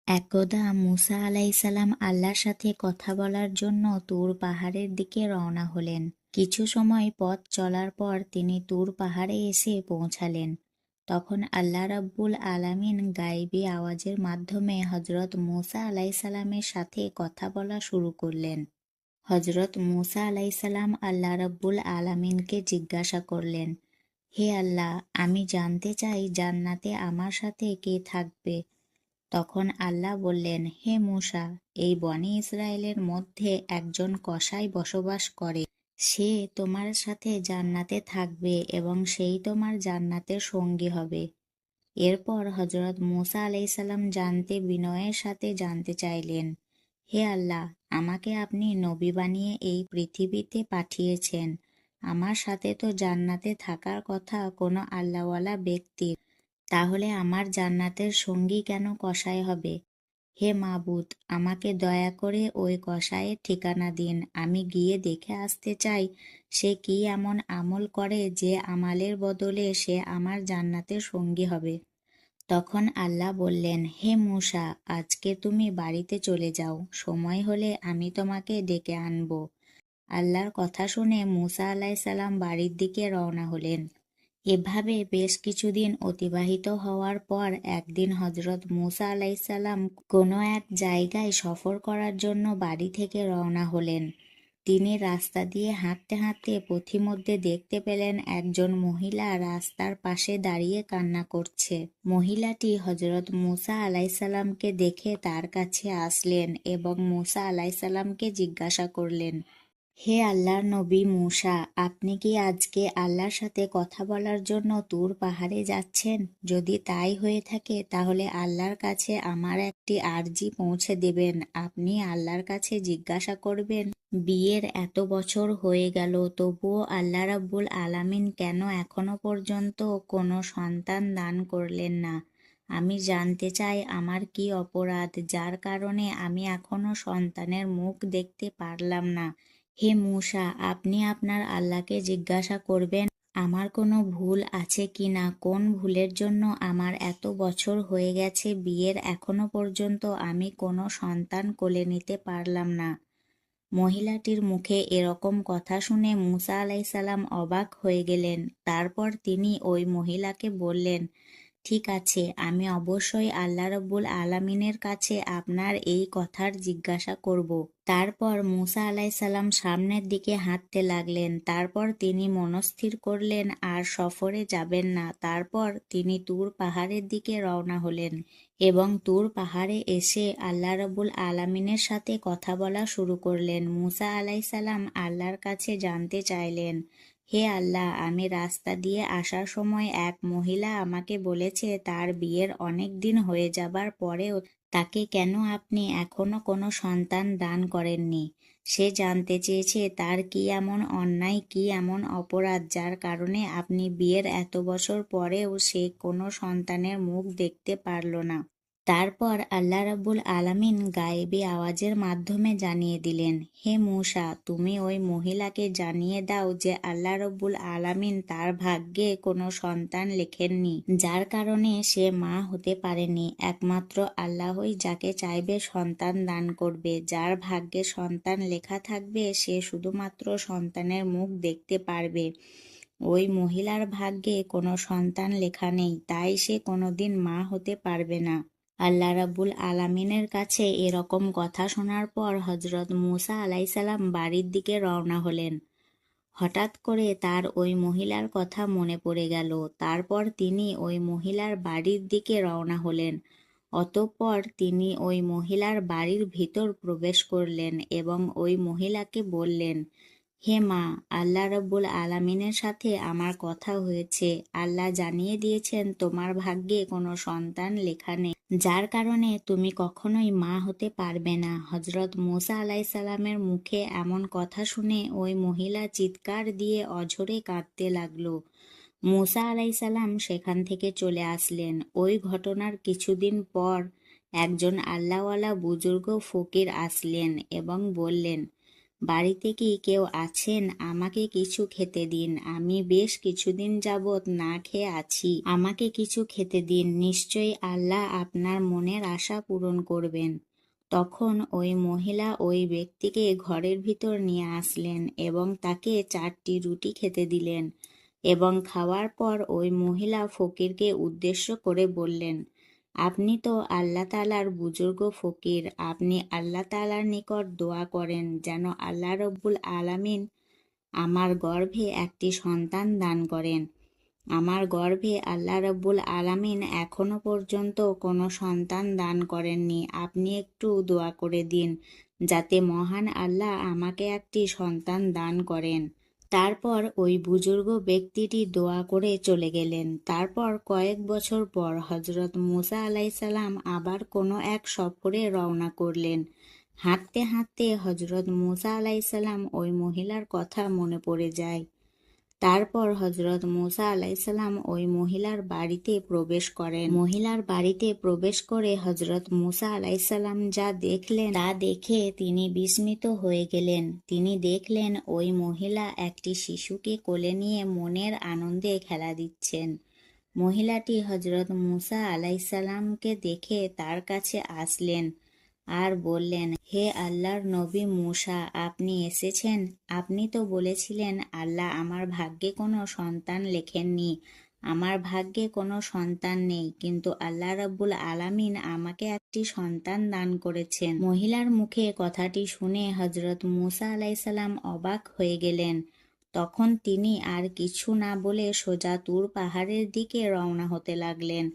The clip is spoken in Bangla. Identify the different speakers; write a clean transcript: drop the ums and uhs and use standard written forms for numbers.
Speaker 1: একদা মুসা আলাইসাল্লাম আল্লাহর সাথে কথা বলার জন্য তুর পাহাড়ের দিকে রওনা হলেন। কিছু সময় পথ চলার পর তিনি তুর পাহাড়ে এসে পৌঁছালেন। তখন আল্লাহ রাব্বুল আলামিন গায়েবী আওয়াজের মাধ্যমে হযরত মুসা আলাইসাল্লামের সাথে কথা বলা শুরু করলেন। হযরত মুসা আলাইসাল্লাম আল্লাহ রাব্বুল আলামিনকে জিজ্ঞাসা করলেন, হে আল্লাহ, আমি জানতে চাই জান্নাতে আমার সাথে কে থাকবে। তখন আল্লাহ বললেন, হে মূসা, এই বনী ইসরায়েলের মধ্যে একজন কসাই বসবাস করে। সে তোমার সাথে জান্নাতে থাকবে এবং সেই তোমার জান্নাতের সঙ্গী হবে। এরপর হযরত মূসা আলাইসাল্লাম বিনয়ের সাথে জানতে চাইলেন, হে আল্লাহ, আমাকে আপনি নবী বানিয়ে এই পৃথিবীতে পাঠিয়েছেন। আমার সাথে তো জান্নাতে থাকার কথা কোনো আল্লাহওয়ালা ব্যক্তির, তাহলে আমার জান্নাতের সঙ্গী কেন কসাই হবে? হে মাবুদ, আমাকে দয়া করে ওই কসাইয়ের ঠিকানা দিন। আমি গিয়ে দেখে আসতে চাই সে কি এমন আমল করে যে আমালের বদলে সে আমার জান্নাতের সঙ্গী হবে। তখন আল্লাহ বললেন, হে মূসা, আজকে তুমি বাড়িতে চলে যাও, সময় হলে আমি তোমাকে ডেকে আনব। আল্লাহর কথা শুনে মূসা আলাইসাল্লাম বাড়ির দিকে রওনা হলেন। এভাবে বেশ কিছুদিন অতিবাহিত হওয়ার পর একদিন হযরত মূসা আলাইসাল্লাম কোনো এক জায়গায় সফর করার জন্য বাড়ি থেকে রওনা হলেন। তিনি রাস্তা দিয়ে হাঁটতে হাঁটতে পথিমধ্যে দেখতে পেলেন একজন মহিলা রাস্তার পাশে দাঁড়িয়ে কান্না করছে। মহিলাটি হযরত মূসা আলাইসাল্লামকে দেখে তার কাছে আসলেন এবং মূসা আলাইসাল্লামকে জিজ্ঞাসা করলেন, হে আল্লাহর নবী মূসা, আপনি কি আজকে আল্লাহর সাথে কথা বলার জন্য তুর পাহাড়ে যাচ্ছেন? যদি তাই হয়ে থাকে তাহলে আল্লাহর কাছে আমার একটি আরজি পৌঁছে দেবেন। আপনি আল্লাহর কাছে জিজ্ঞাসা করবেন, বিয়ের এত বছর হয়ে গেল তবুও আল্লাহ রাব্বুল আলামিন কেন এখনো পর্যন্ত কোনো সন্তান দান করলেন না। আমি জানতে চাই আমার কি অপরাধ যার কারণে আমি এখনো সন্তানের মুখ দেখতে পারলাম না। হে মূসা, আপনি আপনার আল্লাহকে জিজ্ঞাসা করবেন আমার কোনো ভুল আছে কিনা, কোন ভুলের জন্য আমার এত বছর হয়ে গেছে বিয়ের এখনো পর্যন্ত আমি কোনো সন্তান কোলে নিতে পারলাম না। মহিলাটির মুখে এরকম কথা শুনে মূসা আলাইসাল্লাম অবাক হয়ে গেলেন। তারপর তিনি ওই মহিলাকে বললেন, ঠিক আছে, আমি অবশ্যই আল্লাহ রাব্বুল আলামিনের কাছে আপনার এই কথার জিজ্ঞাসা করব। তারপর মূসা আলাইসাল্লাম সামনের দিকে হাঁটতে লাগলেন। তারপর তিনি মনস্থির করলেন আর সফরে যাবেন না। তারপর তিনি তুর পাহাড়ের দিকে রওনা হলেন এবং তুর পাহাড়ে এসে আল্লাহ রাব্বুল আলামিনের সাথে কথা বলা শুরু করলেন। মূসা আলাইসাল্লাম আল্লাহর কাছে জানতে চাইলেন, হে আল্লাহ, আমি রাস্তা দিয়ে আসার সময় এক মহিলা আমাকে বলেছে তার বিয়ের অনেক দিন হয়ে যাবার পরেও তাকে কেন আপনি এখনো কোনো সন্তান দান করেননি। সে জানতে চেয়েছে তার কি এমন অন্যায়, কি এমন অপরাধ যার কারণে আপনি বিয়ের এত বছর পরেও সে কোনো সন্তানের মুখ দেখতে পারল না। তারপর আল্লাহ রাব্বুল আলামিন গায়েবী আওয়াজের মাধ্যমে জানিয়ে দিলেন, হে মূসা, তুমি ওই মহিলাকে জানিয়ে দাও যে আল্লাহ রাব্বুল আলামিন তার ভাগ্যে কোনো সন্তান লেখেননি, যার কারণে সে মা হতে পারেনি। একমাত্র আল্লাহই যাকে চাইবে সন্তান দান করবে। যার ভাগ্যে সন্তান লেখা থাকবে সে শুধুমাত্র সন্তানের মুখ দেখতে পারবে। ওই মহিলার ভাগ্যে কোনো সন্তান লেখা নেই, তাই সে কোনোদিন মা হতে পারবে না। আল্লাহ রাব্বুল আলামিনের কাছে এরকম কথা শোনার পর হযরত মূসা আলাইসাল্লাম বাড়ির দিকে রওনা হলেন। হঠাৎ করে তার ওই মহিলার কথা মনে পড়ে গেল। তারপর তিনি ওই মহিলার বাড়ির দিকে রওনা হলেন। অতঃপর তিনি ওই মহিলার বাড়ির ভিতর প্রবেশ করলেন এবং ওই মহিলাকে বললেন, হে মা, আল্লাহ রাব্বুল আলামিনের সাথে আমার কথা হয়েছে। আল্লাহ জানিয়ে দিয়েছেন তোমার ভাগ্যে কোনো সন্তান লেখা নেই, যার কারণে তুমি কখনোই মা হতে পারবে না। হযরত মূসা আলাইসাল্লামের মুখে এমন কথা শুনে ওই মহিলা চিৎকার দিয়ে অঝরে কাঁদতে লাগলো। মূসা আলাইসাল্লাম সেখান থেকে চলে আসলেন। ওই ঘটনার কিছুদিন পর একজন আল্লাহওয়ালা বুজুর্গ ফকির আসলেন এবং বললেন, বাড়িতে কি কেউ আছেন? আমাকে কিছু খেতে দিন, আমি বেশ কিছুদিন যাবৎ না খেয়ে আছি, আমাকে কিছু খেতে দিন, নিশ্চয়ই আল্লাহ আপনার মনের আশা পূরণ করবেন। তখন ওই মহিলা ওই ব্যক্তিকে ঘরের ভিতর নিয়ে আসলেন এবং তাকে 4টি রুটি খেতে দিলেন এবং খাওয়ার পর ওই মহিলা ফকিরকে উদ্দেশ্য করে বললেন, আপনি তো আল্লাহ তাআলার বুজুর্গ ফকির, আপনি আল্লাহ তাআলার নিকট দোয়া করেন যেন আল্লাহ রব্বুল আলামিন আমার গর্ভে একটি সন্তান দান করেন। আমার গর্ভে আল্লাহ রব্বুল আলামিন এখনো পর্যন্ত কোনো সন্তান দান করেননি, আপনি একটু দোয়া করে দিন যাতে মহান আল্লাহ আমাকে একটি সন্তান দান করেন। তারপর ওই বুজুর্গ ব্যক্তিটি দোয়া করে চলে গেলেন। তারপর কয়েক বছর পর হযরত মুসা আলাইসাল্লাম আবার কোনো এক সফরে রওনা করলেন। হাঁটতে হাঁটতে হযরত মুসা আলাইসাল্লাম ওই মহিলার কথা মনে পড়ে যায়। তারপর হযরত মুসা আলাইসাল্লাম ওই মহিলার বাড়িতে প্রবেশ করেন। মহিলার বাড়িতে প্রবেশ করে হযরত মুসা আলাইসাল্লাম যা দেখলেন তা দেখে তিনি বিস্মিত হয়ে গেলেন। তিনি দেখলেন ওই মহিলা একটি শিশুকে কোলে নিয়ে মনের আনন্দে খেলা দিচ্ছেন। মহিলাটি হযরত মুসা আলাইসাল্লামকে দেখে তার কাছে আসলেন আর বললেন, হে আল্লাহর নবী মুসা, আপনি এসেছেন? আপনি তো বলেছিলেন আল্লাহ আমার ভাগ্যে কোনো সন্তান লেখেননি, আমার ভাগ্যে কোনো সন্তান নেই, কিন্তু আল্লাহ রাব্বুল আলামিন আমাকে একটি সন্তান দান করেছেন। মহিলার মুখে কথাটি শুনে হযরত মুসা আলাইসাল্লাম অবাক হয়ে গেলেন। তখন তিনি আর কিছু না বলে সোজা তুর পাহাড়ের দিকে রওনা হতে লাগলেন।